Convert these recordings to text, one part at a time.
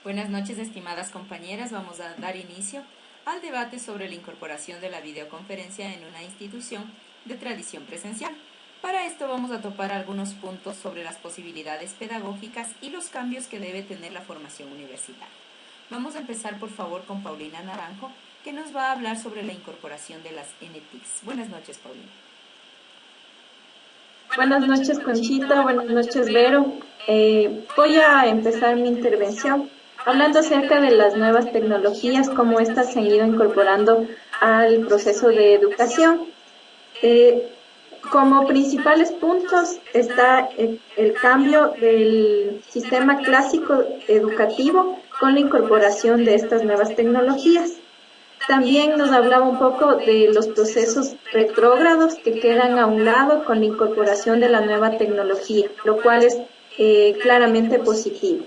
Buenas noches, estimadas compañeras. Vamos a dar inicio al debate sobre la incorporación de la videoconferencia en una institución de tradición presencial. Para esto vamos a topar algunos puntos sobre las posibilidades pedagógicas y los cambios que debe tener la formación universitaria. Vamos a empezar, por favor, con Paulina Naranjo, que nos va a hablar sobre la incorporación de las NTICs. Buenas noches, Paulina. Buenas noches, Conchita. Buenas noches, Vero. Voy a empezar mi intervención hablando acerca de las nuevas tecnologías, cómo estas se han ido incorporando al proceso de educación. Como principales puntos está el cambio del sistema clásico educativo con la incorporación de estas nuevas tecnologías. También nos hablaba un poco de los procesos retrógrados que quedan a un lado con la incorporación de la nueva tecnología, lo cual es claramente positivo.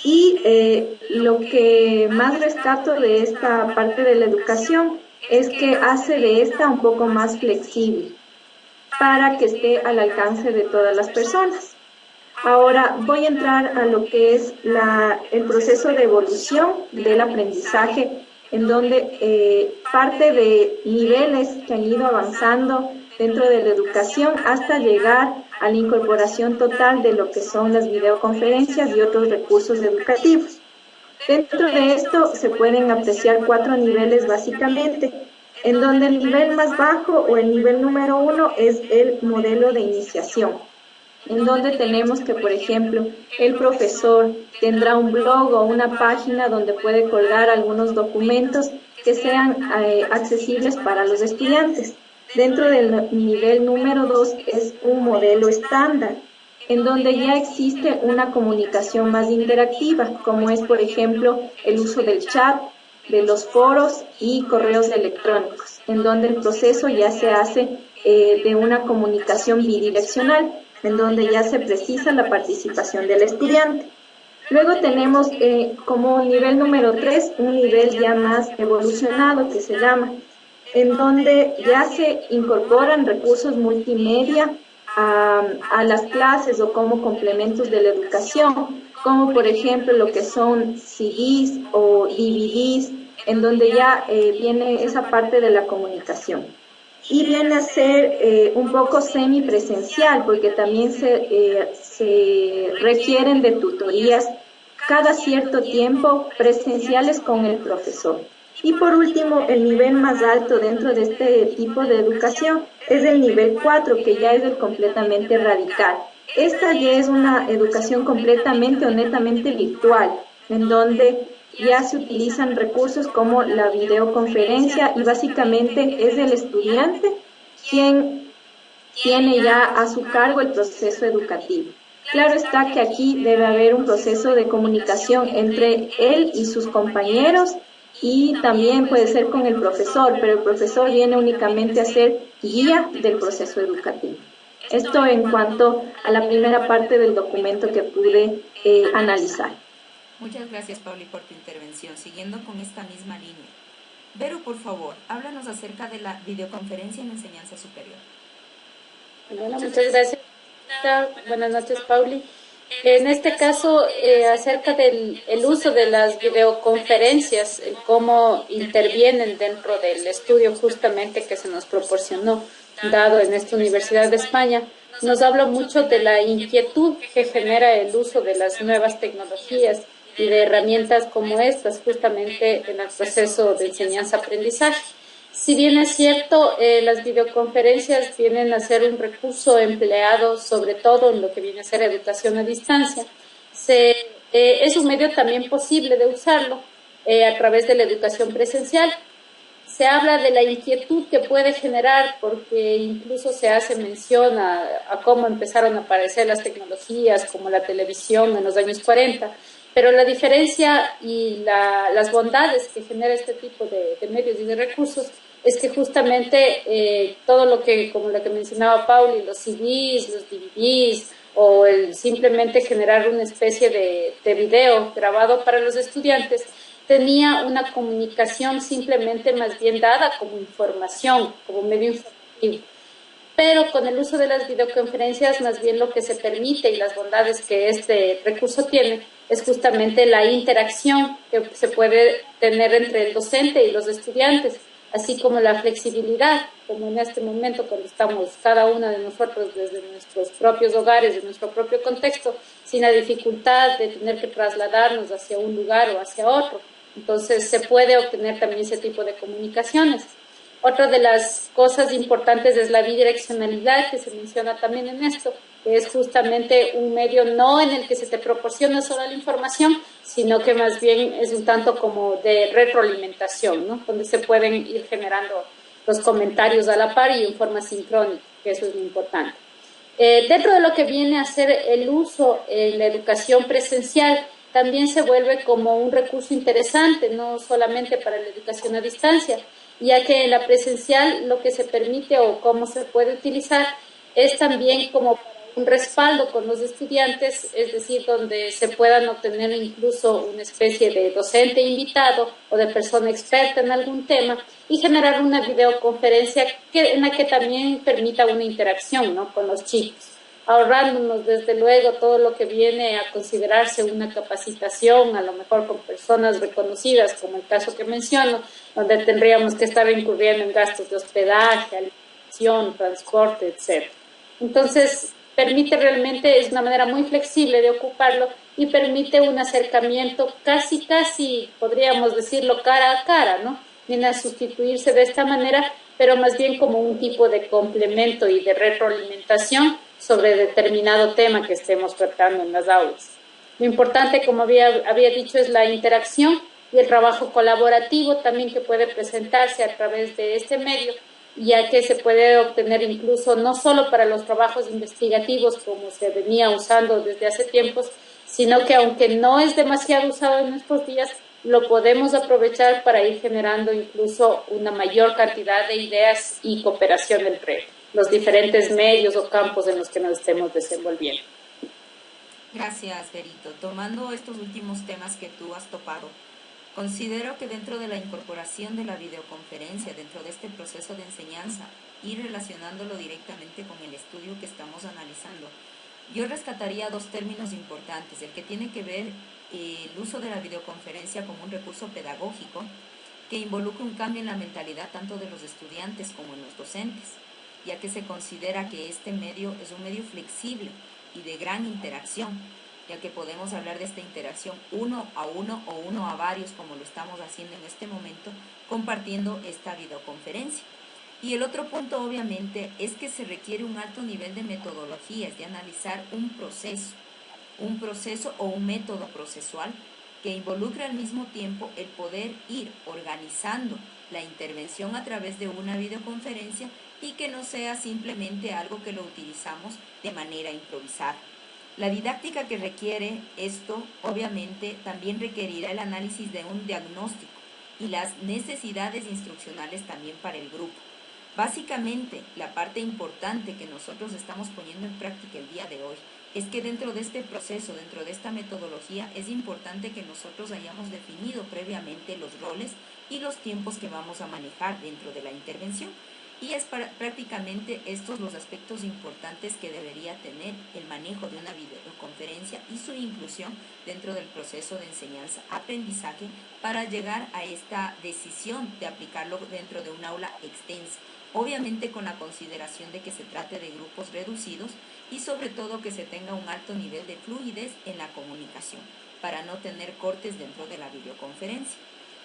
Y lo que más rescato de esta parte de la educación es que hace de esta un poco más flexible para que esté al alcance de todas las personas. Ahora voy a entrar a lo que es el proceso de evolución del aprendizaje, en donde parte de niveles que han ido avanzando dentro de la educación hasta llegar a la incorporación total de lo que son las videoconferencias y otros recursos educativos. Dentro de esto se pueden apreciar 4 niveles básicamente, en donde el nivel más bajo o el nivel número 1 es el modelo de iniciación, en donde tenemos que, por ejemplo, el profesor tendrá un blog o una página donde puede colgar algunos documentos que sean accesibles para los estudiantes. Dentro del nivel número 2 es un modelo estándar, en donde ya existe una comunicación más interactiva, como es, por ejemplo, el uso del chat, de los foros y correos electrónicos, en donde el proceso ya se hace de una comunicación bidireccional, en donde ya se precisa la participación del estudiante. Luego tenemos como nivel número 3, un nivel ya más evolucionado que se llama, en donde ya se incorporan recursos multimedia a las clases o como complementos de la educación, como por ejemplo lo que son CDs o DVDs, en donde ya viene esa parte de la comunicación. Y viene a ser un poco semipresencial, porque también se requieren de tutorías cada cierto tiempo presenciales con el profesor. Y por último, el nivel más alto dentro de este tipo de educación es el nivel 4, que ya es el completamente radical. Esta ya es una educación completamente o netamente virtual, en donde ya se utilizan recursos como la videoconferencia y básicamente es el estudiante quien tiene ya a su cargo el proceso educativo. Claro está que aquí debe haber un proceso de comunicación entre él y sus compañeros y también puede ser con el profesor, pero el profesor viene únicamente a ser guía del proceso educativo. Esto en cuanto a la primera parte del documento que pude analizar. Muchas gracias, Pauli, por tu intervención. Siguiendo con esta misma línea. Vero, por favor, háblanos acerca de la videoconferencia en enseñanza superior. Bueno, muchas gracias. Buenas noches, Pauli. En este caso, acerca del uso de las videoconferencias, cómo intervienen dentro del estudio justamente que se nos proporcionó, dado en esta Universidad de España, nos habla mucho de la inquietud que genera el uso de las nuevas tecnologías y de herramientas como estas, justamente en el proceso de enseñanza-aprendizaje. Si bien es cierto, las videoconferencias vienen a ser un recurso empleado sobre todo en lo que viene a ser educación a distancia, es un medio también posible de usarlo a través de la educación presencial. Se habla de la inquietud que puede generar porque incluso se hace mención a cómo empezaron a aparecer las tecnologías como la televisión en los años 40, pero la diferencia y las bondades que genera este tipo de medios y de recursos es que justamente todo lo que, como lo que mencionaba Pauli, los CDs, los DVDs o el simplemente generar una especie de video grabado para los estudiantes, tenía una comunicación simplemente más bien dada como información, como medio informativo. Pero con el uso de las videoconferencias, más bien lo que se permite y las bondades que este recurso tiene, es justamente la interacción que se puede tener entre el docente y los estudiantes, así como la flexibilidad, como en este momento cuando estamos cada una de nosotros desde nuestros propios hogares, de nuestro propio contexto, sin la dificultad de tener que trasladarnos hacia un lugar o hacia otro. Entonces se puede obtener también ese tipo de comunicaciones. Otra de las cosas importantes es la bidireccionalidad, que se menciona también en esto, que es justamente un medio no en el que se te proporciona solo la información, sino que más bien es un tanto como de retroalimentación, ¿no? Donde se pueden ir generando los comentarios a la par y en forma sincrónica, que eso es lo importante. Dentro de lo que viene a ser el uso en la educación presencial, también se vuelve como un recurso interesante, no solamente para la educación a distancia, ya que en la presencial lo que se permite o cómo se puede utilizar es también como un respaldo con los estudiantes, es decir, donde se puedan obtener incluso una especie de docente invitado o de persona experta en algún tema y generar una videoconferencia en la que también permita una interacción, ¿no?, con los chicos, ahorrándonos desde luego todo lo que viene a considerarse una capacitación, a lo mejor con personas reconocidas, como el caso que menciono, donde tendríamos que estar incurriendo en gastos de hospedaje, alimentación, transporte, etc. Entonces, permite realmente, es una manera muy flexible de ocuparlo y permite un acercamiento casi, podríamos decirlo, cara a cara, ¿no? Viene a sustituirse de esta manera, pero más bien como un tipo de complemento y de retroalimentación sobre determinado tema que estemos tratando en las aulas. Lo importante, como había dicho, es la interacción y el trabajo colaborativo también que puede presentarse a través de este medio, ya que se puede obtener incluso no solo para los trabajos investigativos como se venía usando desde hace tiempos, sino que aunque no es demasiado usado en estos días, lo podemos aprovechar para ir generando incluso una mayor cantidad de ideas y cooperación entre los diferentes medios o campos en los que nos estemos desenvolviendo. Gracias, Berito. Tomando estos últimos temas que tú has topado, considero que dentro de la incorporación de la videoconferencia, dentro de este proceso de enseñanza y relacionándolo directamente con el estudio que estamos analizando, yo rescataría dos términos importantes, el que tiene que ver el uso de la videoconferencia como un recurso pedagógico que involucra un cambio en la mentalidad tanto de los estudiantes como en los docentes, ya que se considera que este medio es un medio flexible y de gran interacción, ya que podemos hablar de esta interacción uno a uno o uno a varios, como lo estamos haciendo en este momento, compartiendo esta videoconferencia. Y el otro punto, obviamente, es que se requiere un alto nivel de metodologías, de analizar un proceso o un método procesual que involucra al mismo tiempo el poder ir organizando la intervención a través de una videoconferencia y que no sea simplemente algo que lo utilizamos de manera improvisada. La didáctica que requiere esto, obviamente, también requerirá el análisis de un diagnóstico y las necesidades instruccionales también para el grupo. Básicamente, la parte importante que nosotros estamos poniendo en práctica el día de hoy es que dentro de este proceso, dentro de esta metodología, es importante que nosotros hayamos definido previamente los roles y los tiempos que vamos a manejar dentro de la intervención. Y es prácticamente estos los aspectos importantes que debería tener el manejo de una videoconferencia y su inclusión dentro del proceso de enseñanza-aprendizaje para llegar a esta decisión de aplicarlo dentro de un aula extensa. Obviamente con la consideración de que se trate de grupos reducidos y sobre todo que se tenga un alto nivel de fluidez en la comunicación para no tener cortes dentro de la videoconferencia.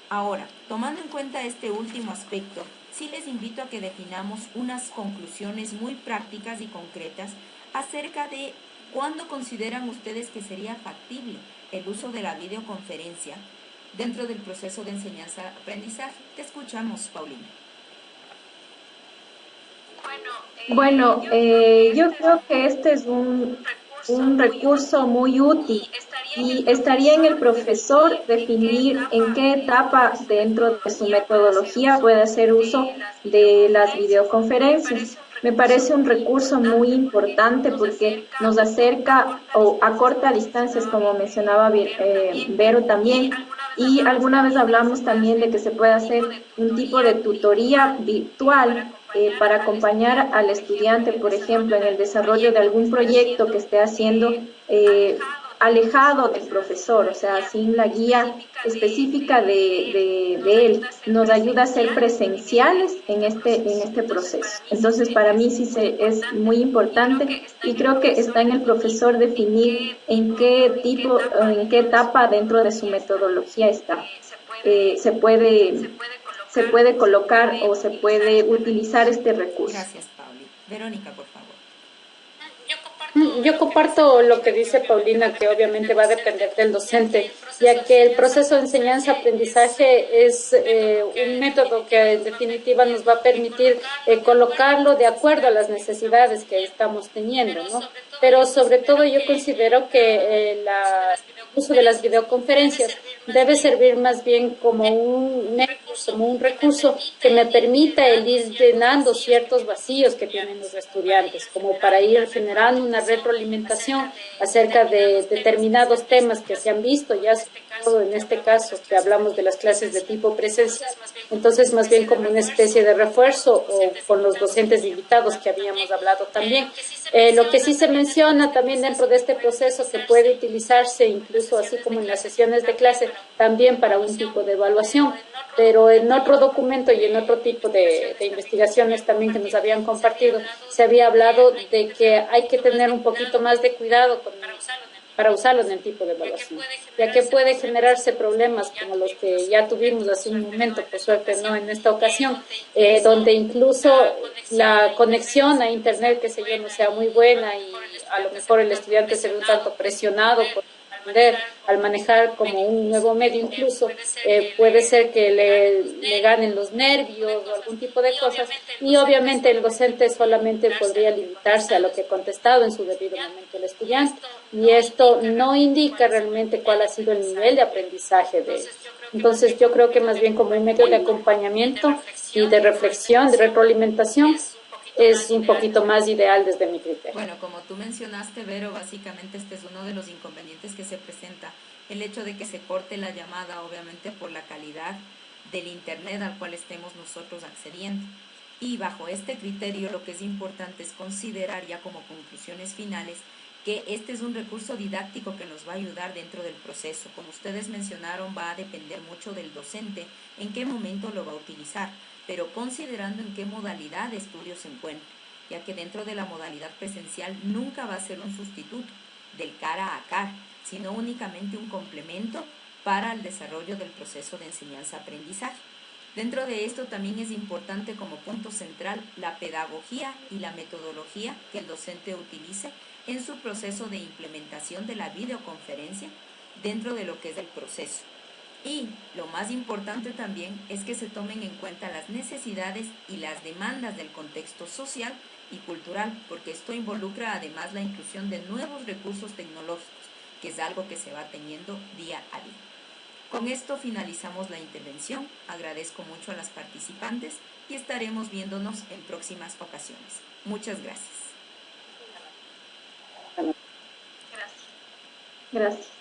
Ahora, tomando en cuenta este último aspecto, sí les invito a que definamos unas conclusiones muy prácticas y concretas acerca de cuándo consideran ustedes que sería factible el uso de la videoconferencia dentro del proceso de enseñanza-aprendizaje. Te escuchamos, Paulina. Bueno, yo creo que este es un recurso muy útil y estaría en el profesor definir en qué etapa dentro de su metodología puede hacer uso de las videoconferencias. Me parece un recurso muy importante porque nos acerca o acorta distancias, como mencionaba Vero también, y alguna vez hablamos también de que se puede hacer un tipo de tutoría virtual para acompañar al estudiante, por ejemplo, en el desarrollo de algún proyecto que esté haciendo alejado del profesor, o sea, sin la guía específica de él. Nos ayuda a ser presenciales en este proceso. Entonces, para mí sí es muy importante y creo que está en el profesor definir en qué tipo, en qué etapa dentro de su metodología está. Se puede colocar o se puede utilizar este recurso. Gracias, Pauli. Verónica, por favor. Yo comparto lo que dice Paulina, que obviamente va a depender del docente, ya que el proceso de enseñanza-aprendizaje es un método que en definitiva nos va a permitir colocarlo de acuerdo a las necesidades que estamos teniendo, ¿no? Pero sobre todo yo considero que el uso de las videoconferencias debe servir más bien como un recurso que me permita el ir llenando ciertos vacíos que tienen los estudiantes, como para ir generando una retroalimentación acerca de determinados temas que se han visto, ya en este caso que hablamos de las clases de tipo presencial, entonces más bien como una especie de refuerzo o con los docentes invitados que habíamos hablado también. Lo que sí se menciona también dentro de este proceso que puede utilizarse incluso así como en las sesiones de clase también para un tipo de evaluación, pero en otro documento y en otro tipo de investigaciones también que nos habían compartido se había hablado de que hay que tener un poquito más de cuidado para usarlo en el tipo de evaluación, ya que puede generarse problemas como los que ya tuvimos hace un momento, por suerte no en esta ocasión, donde incluso la conexión a internet, que sé yo, no sea muy buena y a lo mejor el estudiante se ve un tanto presionado por aprender al manejar como un nuevo medio incluso, puede ser que le ganen los nervios o algún tipo de cosas, y obviamente el docente solamente podría limitarse a lo que ha contestado en su debido momento el estudiante, y esto no indica realmente cuál ha sido el nivel de aprendizaje de ellos. Entonces yo creo que más bien como un medio de acompañamiento y de reflexión, de retroalimentación, es un poquito más ideal desde mi criterio. Bueno, como tú mencionaste, Vero, básicamente este es uno de los inconvenientes que se presenta, el hecho de que se corte la llamada, obviamente por la calidad del internet al cual estemos nosotros accediendo. Y bajo este criterio lo que es importante es considerar ya como conclusiones finales que este es un recurso didáctico que nos va a ayudar dentro del proceso. Como ustedes mencionaron, va a depender mucho del docente en qué momento lo va a utilizar, pero considerando en qué modalidad de estudio se encuentra, ya que dentro de la modalidad presencial nunca va a ser un sustituto del cara a cara, sino únicamente un complemento para el desarrollo del proceso de enseñanza-aprendizaje. Dentro de esto también es importante como punto central la pedagogía y la metodología que el docente utilice en su proceso de implementación de la videoconferencia dentro de lo que es el proceso. Y lo más importante también es que se tomen en cuenta las necesidades y las demandas del contexto social y cultural, porque esto involucra además la inclusión de nuevos recursos tecnológicos, que es algo que se va teniendo día a día. Con esto finalizamos la intervención. Agradezco mucho a las participantes y estaremos viéndonos en próximas ocasiones. Muchas gracias. Gracias.